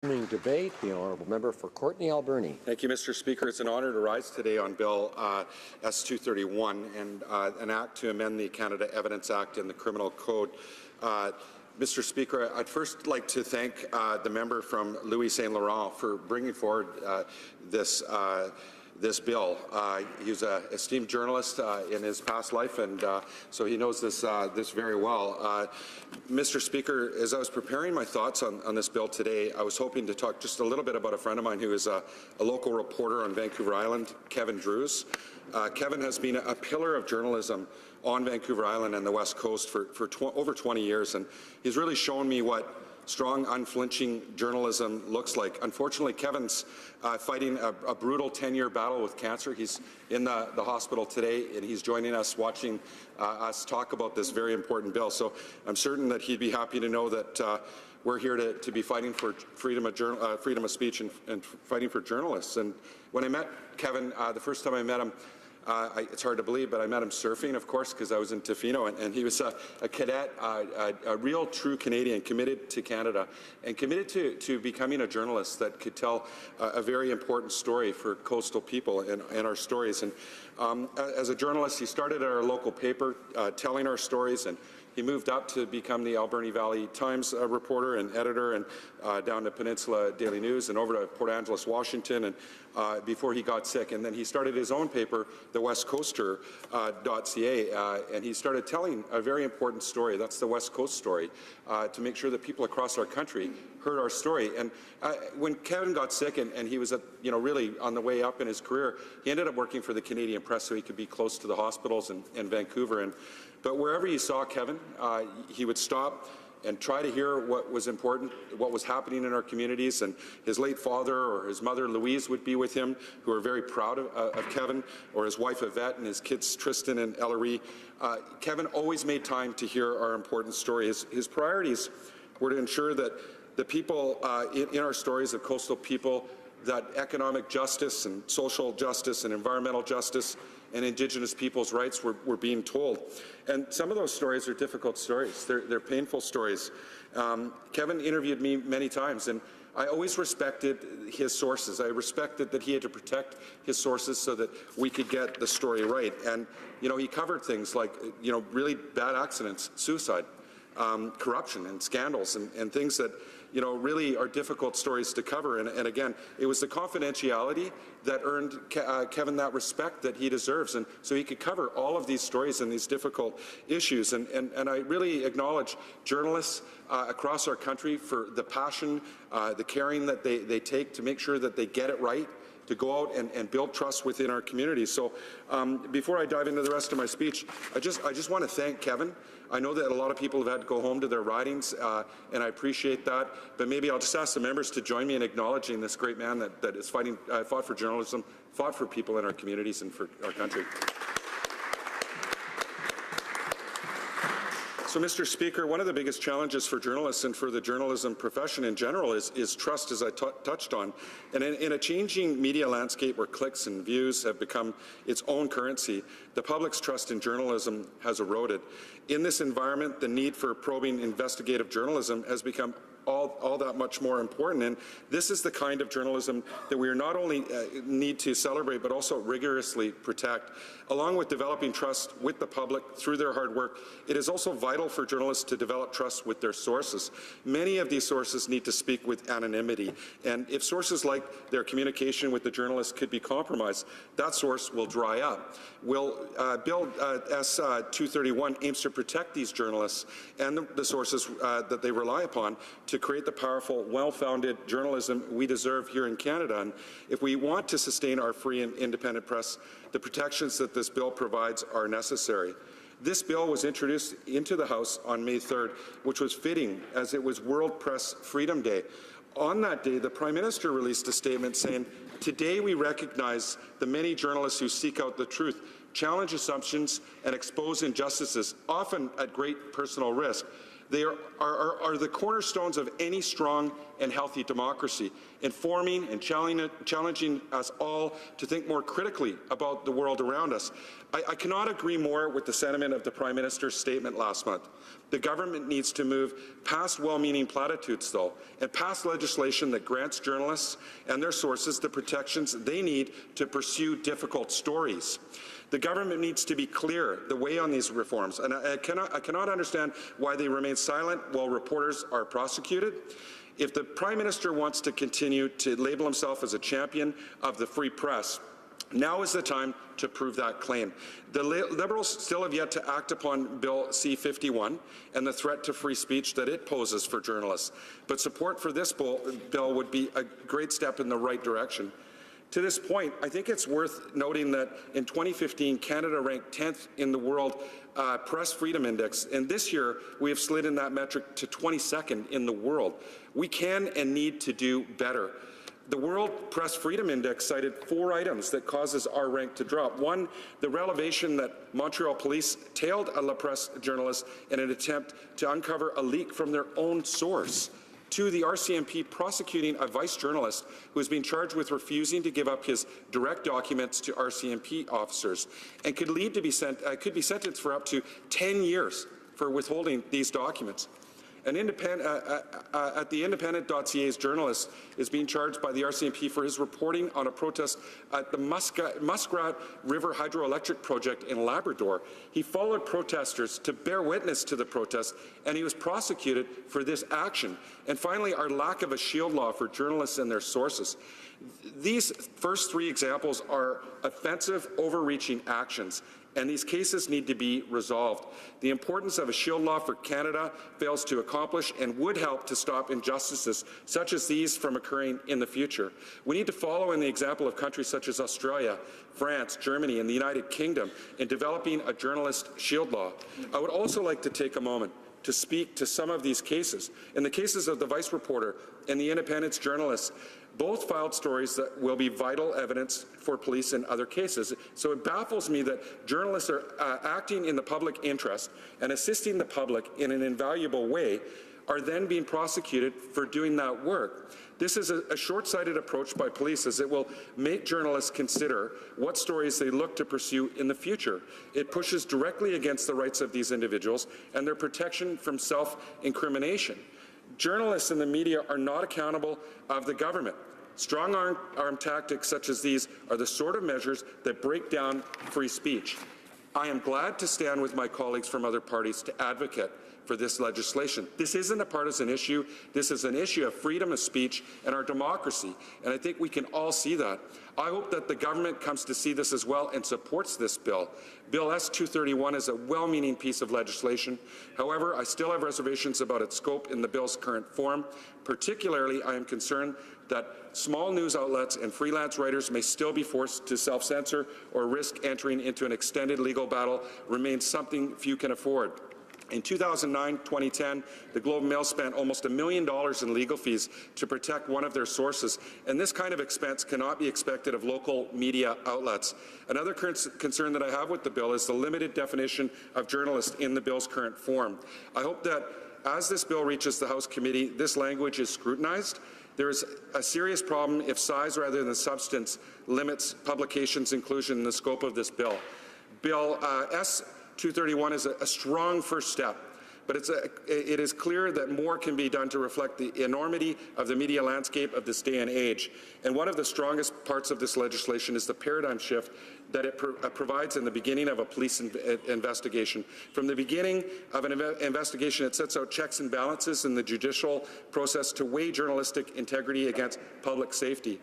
Debate, the honourable member for Courtenay Alberni. Thank you, Mr. Speaker. It's an honour to rise today on Bill S-231 and an act to amend the Canada Evidence Act and the Criminal Code. Mr. Speaker, I'd first like to thank the member from Louis Saint Laurent for bringing forward this bill. He's an esteemed journalist in his past life, and so he knows this very well. Mr. Speaker, as I was preparing my thoughts on this bill today, I was hoping to talk just a little bit about a friend of mine who is a local reporter on Vancouver Island, Keven Drews. Keven has been a pillar of journalism on Vancouver Island and the West Coast for over 20 years, and he's really shown me what strong, unflinching journalism looks like. Unfortunately, Kevin's fighting a brutal 10-year battle with cancer. He's in the hospital today, and he's joining us, watching us talk about this very important bill. So I'm certain that he'd be happy to know that we're here to be fighting for freedom of speech and fighting for journalists. And when I met Keven, the first time I met him, it's hard to believe, but I met him surfing, of course, because I was in Tofino, and he was a cadet, a real true Canadian, committed to Canada, and committed to becoming a journalist that could tell a very important story for coastal people and our stories. And as a journalist, he started at our local paper, telling our stories, and he moved up to become the Alberni Valley Times reporter and editor, and down to Peninsula Daily News and over to Port Angeles, Washington, and before he got sick. And then he started his own paper, the westcoaster.ca, and he started telling a very important story. That's the West Coast story, to make sure that people across our country heard our story. And when Keven got sick and he was really on the way up in his career, he ended up working for the Canadian Press so he could be close to the hospitals in Vancouver. But wherever you saw Keven, he would stop and try to hear what was important, what was happening in our communities. And his late father or his mother, Louise, would be with him, who are very proud of Keven, or his wife, Yvette, and his kids, Tristan and Ellery. Keven always made time to hear our important story. His priorities were to ensure that the people in our stories of coastal people, that economic justice and social justice and environmental justice and Indigenous people's rights were being told. And some of those stories are difficult stories. They're painful stories. Keven interviewed me many times, and I always respected his sources. I respected that he had to protect his sources so that we could get the story right. And, he covered things like, really bad accidents, suicide, corruption and scandals and things that really are difficult stories to cover. And again, it was the confidentiality that earned Keven that respect that he deserves, and so he could cover all of these stories and these difficult issues. And I really acknowledge journalists across our country for the passion, the caring that they take to make sure that they get it right, to go out and build trust within our community. So before I dive into the rest of my speech, I just want to thank Keven. I know that a lot of people have had to go home to their ridings, and I appreciate that. But maybe I'll just ask the members to join me in acknowledging this great man that is fought for journalism, fought for people in our communities and for our country. So, Mr. Speaker, one of the biggest challenges for journalists and for the journalism profession in general is trust, as I touched on. And in a changing media landscape where clicks and views have become its own currency, the public's trust in journalism has eroded. In this environment, the need for probing investigative journalism has become all that much more important. And this is the kind of journalism that we not only need to celebrate, but also rigorously protect. Along with developing trust with the public through their hard work, it is also vital for journalists to develop trust with their sources. Many of these sources need to speak with anonymity, and if sources like their communication with the journalist could be compromised, that source will dry up. Bill S-231 aims to protect these journalists and the sources that they rely upon to create the powerful, well-founded journalism we deserve here in Canada. And if we want to sustain our free and independent press, the protections that this bill provides are necessary. This bill was introduced into the House on May 3rd, which was fitting as it was World Press Freedom Day. On that day, the Prime Minister released a statement saying, "Today we recognize the many journalists who seek out the truth, challenge assumptions, and expose injustices, often at great personal risk. They are the cornerstones of any strong and healthy democracy, informing and challenging us all to think more critically about the world around us. I cannot agree more with the sentiment of the Prime Minister's statement last month. The government needs to move past well-meaning platitudes, though, and pass legislation that grants journalists and their sources the protections they need to pursue difficult stories. The government needs to be clear the way on these reforms, and I cannot understand why they remain silent while reporters are prosecuted. If the Prime Minister wants to continue to label himself as a champion of the free press, now is the time to prove that claim. The Liberals still have yet to act upon Bill C-51 and the threat to free speech that it poses for journalists, but support for this bill would be a great step in the right direction. To this point, I think it's worth noting that in 2015, Canada ranked 10th in the World Press Freedom Index, and this year we have slid in that metric to 22nd in the world. We can and need to do better. The World Press Freedom Index cited 4 items that causes our rank to drop. 1, the revelation that Montreal police tailed a La Presse journalist in an attempt to uncover a leak from their own source. 2, the RCMP prosecuting a vice journalist who has been charged with refusing to give up his direct documents to RCMP officers and could be sentenced for up to 10 years for withholding these documents. An at the Independent.ca's journalist is being charged by the RCMP for his reporting on a protest at the Muskrat River Hydroelectric Project in Labrador. He followed protesters to bear witness to the protest, and he was prosecuted for this action. And finally, our lack of a shield law for journalists and their sources. These first 3 examples are offensive, overreaching actions, and these cases need to be resolved. The importance of a shield law for Canada fails to accomplish and would help to stop injustices such as these from occurring in the future. We need to follow in the example of countries such as Australia, France, Germany, and the United Kingdom in developing a journalist shield law. I would also like to take a moment to speak to some of these cases. In the cases of the Vice reporter and the Independent's journalists, both filed stories that will be vital evidence for police in other cases. So it baffles me that journalists are acting in the public interest and assisting the public in an invaluable way are then being prosecuted for doing that work. This is a short-sighted approach by police, as it will make journalists consider what stories they look to pursue in the future. It pushes directly against the rights of these individuals and their protection from self-incrimination. Journalists and the media are not accountable of the government. Strong-arm tactics such as these are the sort of measures that break down free speech. I am glad to stand with my colleagues from other parties to advocate for this legislation. This isn't a partisan issue. This is an issue of freedom of speech and our democracy, and I think we can all see that. I hope that the government comes to see this as well and supports this bill. Bill S-231 is a well-meaning piece of legislation. However, I still have reservations about its scope in the bill's current form. Particularly, I am concerned that small news outlets and freelance writers may still be forced to self-censor or risk entering into an extended legal battle remains something few can afford. In 2009-2010, the Globe and Mail spent almost $1 million in legal fees to protect one of their sources, and this kind of expense cannot be expected of local media outlets. Another concern that I have with the bill is the limited definition of journalist in the bill's current form. I hope that as this bill reaches the House committee, this language is scrutinized. There is a serious problem if size rather than substance limits publications' inclusion in the scope of this bill. Bill S-231 is a strong first step, but it is clear that more can be done to reflect the enormity of the media landscape of this day and age. And one of the strongest parts of this legislation is the paradigm shift that it provides in the beginning of a police investigation. From the beginning of an investigation, it sets out checks and balances in the judicial process to weigh journalistic integrity against public safety.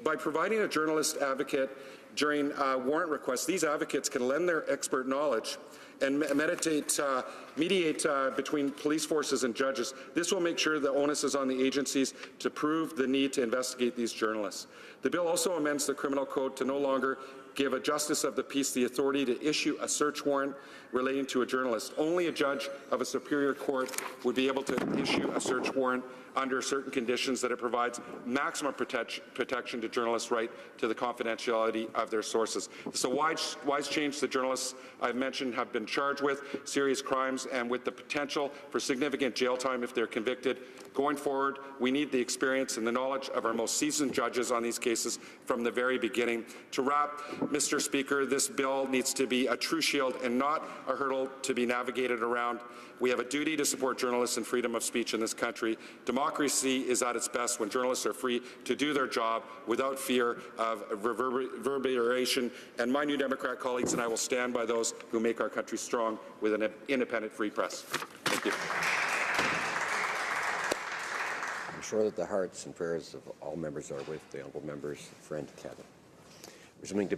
By providing a journalist advocate during warrant requests, these advocates can lend their expert knowledge and mediate between police forces and judges. This will make sure the onus is on the agencies to prove the need to investigate these journalists. The bill also amends the criminal code to no longer give a justice of the peace the authority to issue a search warrant relating to a journalist. Only a judge of a superior court would be able to issue a search warrant under certain conditions that it provides maximum protection to journalists' right to the confidentiality of their sources. It's a wise change. The journalists I've mentioned have been charged with serious crimes and with the potential for significant jail time if they're convicted. Going forward, we need the experience and the knowledge of our most seasoned judges on these cases from the very beginning. To wrap, Mr. Speaker, this bill needs to be a true shield and not a hurdle to be navigated around. We have a duty to support journalists and freedom of speech in this country. Democracy is at its best when journalists are free to do their job without fear of reverberation. And my New Democrat colleagues and I will stand by those who make our country strong with an independent free press. Thank you. I'm sure that the hearts and prayers of all members are with the honourable member's friend, Keven. Resuming